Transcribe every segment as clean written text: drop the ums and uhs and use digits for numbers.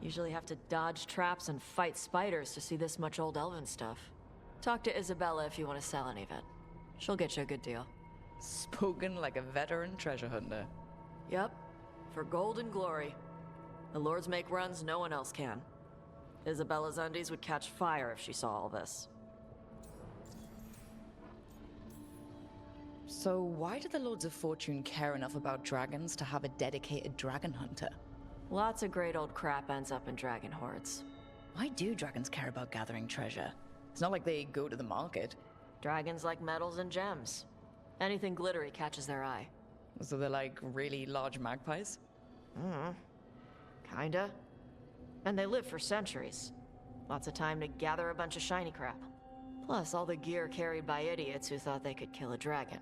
Usually have to dodge traps and fight spiders to see this much old elven stuff. Talk to Isabella if you want to sell any of it. She'll get you a good deal. Spoken like a veteran treasure hunter. Yep, for gold and glory. The lords make runs no one else can. Isabella's undies would catch fire if she saw all this. So why do the Lords of Fortune care enough about dragons to have a dedicated dragon hunter? Lots of great old crap ends up in dragon hordes. Why do dragons care about gathering treasure? It's not like they go to the market. Dragons like metals and gems. Anything glittery catches their eye. So they're like really large magpies? Kinda. And they live for centuries. Lots of time to gather a bunch of shiny crap. Plus all the gear carried by idiots who thought they could kill a dragon.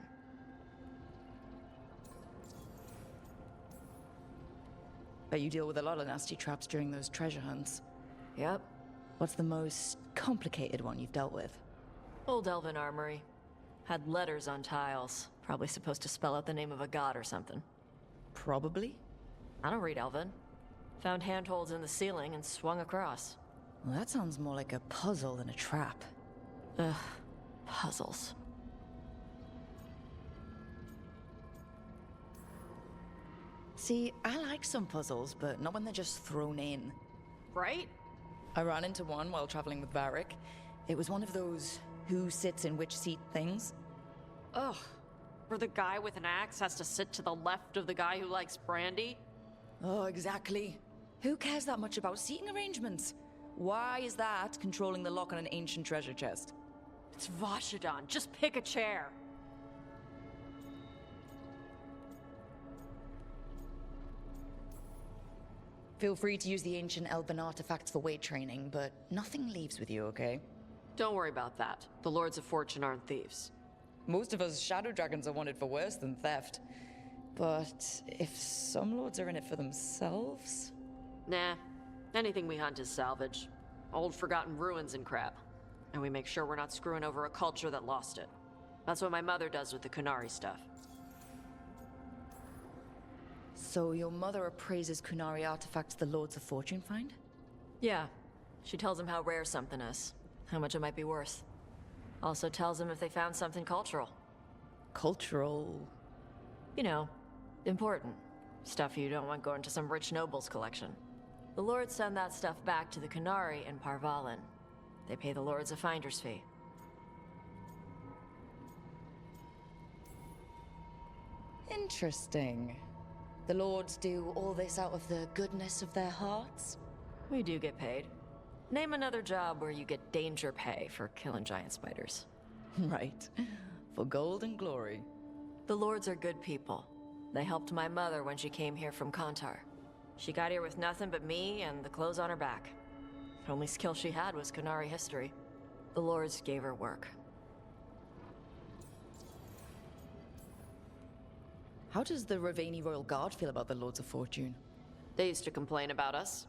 Bet you deal with a lot of nasty traps during those treasure hunts. Yep. What's the most complicated one you've dealt with? Old elven armory. Had letters on tiles. Probably supposed to spell out the name of a god or something. Probably? I don't read elven. Found handholds in the ceiling and swung across. Well, that sounds more like a puzzle than a trap. Ugh. Puzzles. See, I like some puzzles, but not when they're just thrown in. Right? I ran into one while traveling with Varric. It was one of those who sits in which seat things. Ugh. Where the guy with an axe has to sit to the left of the guy who likes brandy? Oh, exactly. Who cares that much about seating arrangements? Why is that controlling the lock on an ancient treasure chest? It's Vashidon. Just pick a chair. Feel free to use the ancient elven artifacts for weight training, but nothing leaves with you, okay? Don't worry about that. The Lords of Fortune aren't thieves. Most of us shadow dragons are wanted for worse than theft. But if some lords are in it for themselves? Nah. Anything we hunt is salvage. Old forgotten ruins and crap. And we make sure we're not screwing over a culture that lost it. That's what my mother does with the Kunari stuff. So your mother appraises Kunari artifacts the Lords of Fortune find? Yeah. She tells them how rare something is. How much it might be worth. Also tells them if they found something cultural. Cultural? You know, important. Stuff you don't want going to some rich noble's collection. The lords send that stuff back to the Kunari in Parvalin. They pay the lords a finder's fee. Interesting. The lords do all this out of the goodness of their hearts? We do get paid. Name another job where you get danger pay for killing giant spiders. Right. For gold and glory. The lords are good people. They helped my mother when she came here from Kantar. She got here with nothing but me and the clothes on her back. The only skill she had was Kunari history. The lords gave her work. How does the Ravani Royal Guard feel about the Lords of Fortune? They used to complain about us.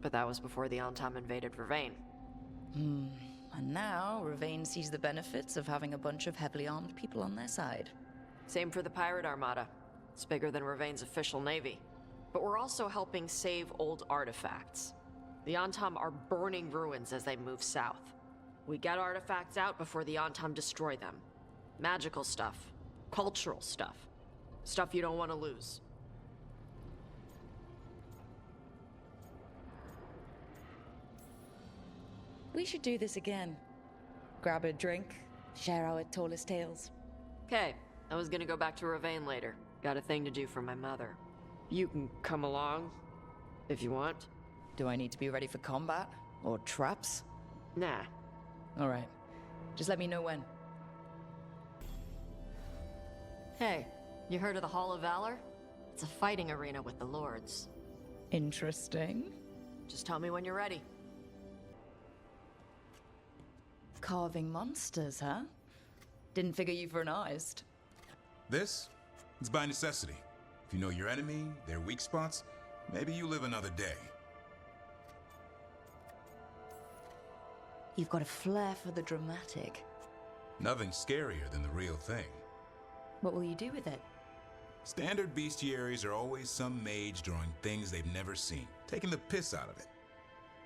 But that was before the Antam invaded Ravane. And now, Ravane sees the benefits of having a bunch of heavily armed people on their side. Same for the Pirate Armada. It's bigger than Ravane's official navy. But we're also helping save old artifacts. The Antam are burning ruins as they move south. We get artifacts out before the Antam destroy them. Magical stuff. Cultural stuff. Stuff you don't want to lose. We should do this again. Grab a drink, share our tallest tales. Okay, I was gonna go back to Ravane later. Got a thing to do for my mother. You can come along, if you want. Do I need to be ready for combat? Or traps? Nah. Alright. Just let me know when. Hey, you heard of the Hall of Valor? It's a fighting arena with the lords. Interesting. Just tell me when you're ready. Carving monsters, huh? Didn't figure you for an artist. This? It's by necessity. If you know your enemy, their weak spots, maybe you live another day. You've got a flair for the dramatic. Nothing scarier than the real thing. What will you do with it? Standard bestiaries are always some mage drawing things they've never seen, taking the piss out of it.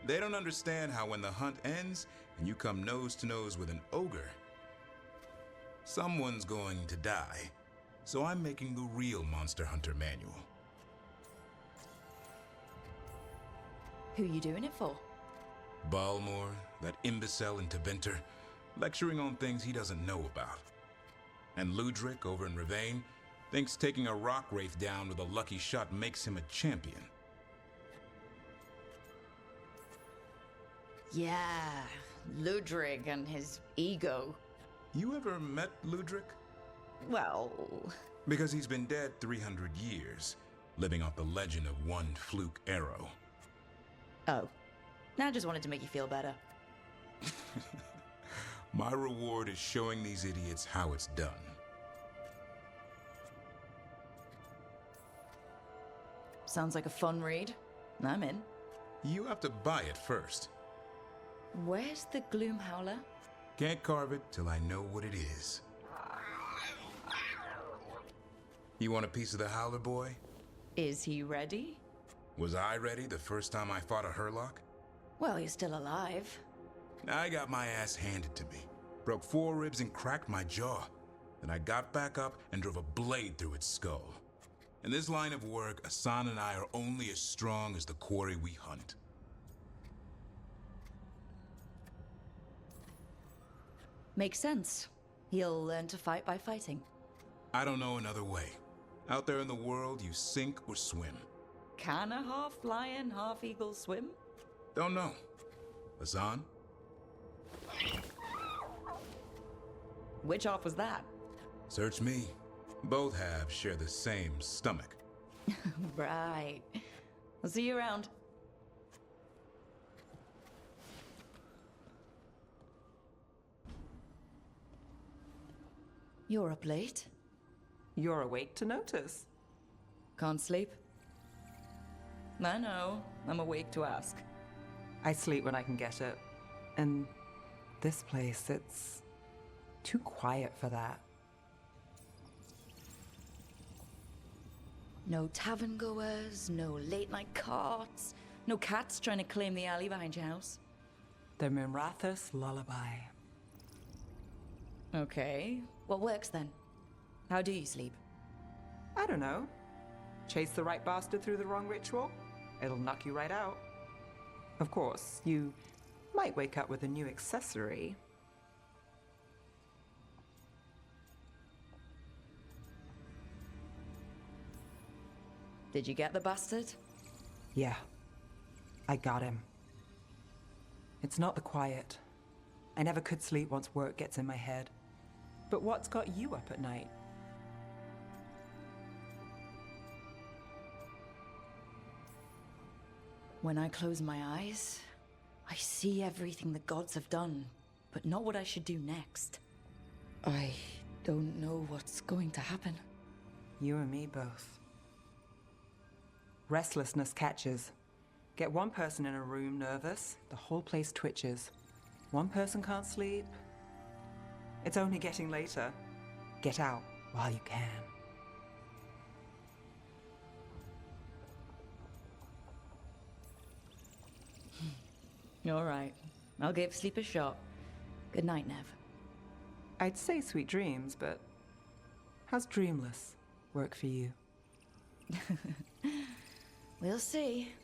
They don't understand how when the hunt ends and you come nose to nose with an ogre, someone's going to die. So I'm making the real Monster Hunter manual. Who you doing it for? Balmor, that imbecile in Teventer, lecturing on things he doesn't know about. And Ludric over in Ravane thinks taking a rock wraith down with a lucky shot makes him a champion. Yeah, Ludwig and his ego. You ever met Ludric? Well... Because he's been dead 300 years, living off the legend of one fluke arrow. Oh. I just wanted to make you feel better. My reward is showing these idiots how it's done. Sounds like a fun read. I'm in. You have to buy it first. Where's the Gloom Howler? Can't carve it till I know what it is. You want a piece of the Howler, boy? Is he ready? Was I ready the first time I fought a Hurlock? Well, he's still alive. I got my ass handed to me. Broke 4 ribs and cracked my jaw. Then I got back up and drove a blade through its skull. In this line of work, Asan and I are only as strong as the quarry we hunt. Makes sense. He'll learn to fight by fighting. I don't know another way. Out there in the world, you sink or swim. Can a half lion, half eagle swim? Don't know. Asan? Which half was that? Search me. Both halves share the same stomach. Right. I'll see you around. You're up late. You're awake to notice. Can't sleep? I know. I'm awake to ask. I sleep when I can get it. And this place, it's too quiet for that. No tavern goers, no late night carts, no cats trying to claim the alley behind your house. The Minrathous lullaby. Okay. What works then? How do you sleep? I don't know. Chase the right bastard through the wrong ritual? It'll knock you right out. Of course, you might wake up with a new accessory. Did you get the bastard? Yeah, I got him. It's not the quiet. I never could sleep once work gets in my head. But what's got you up at night? When I close my eyes, I see everything the gods have done, but not what I should do next. I don't know what's going to happen. You and me both. Restlessness catches. Get one person in a room nervous, the whole place twitches. One person can't sleep. It's only getting later. Get out while you can. All right. I'll give sleep a shot. Good night, Neve. I'd say sweet dreams, but how's dreamless work for you? We'll see.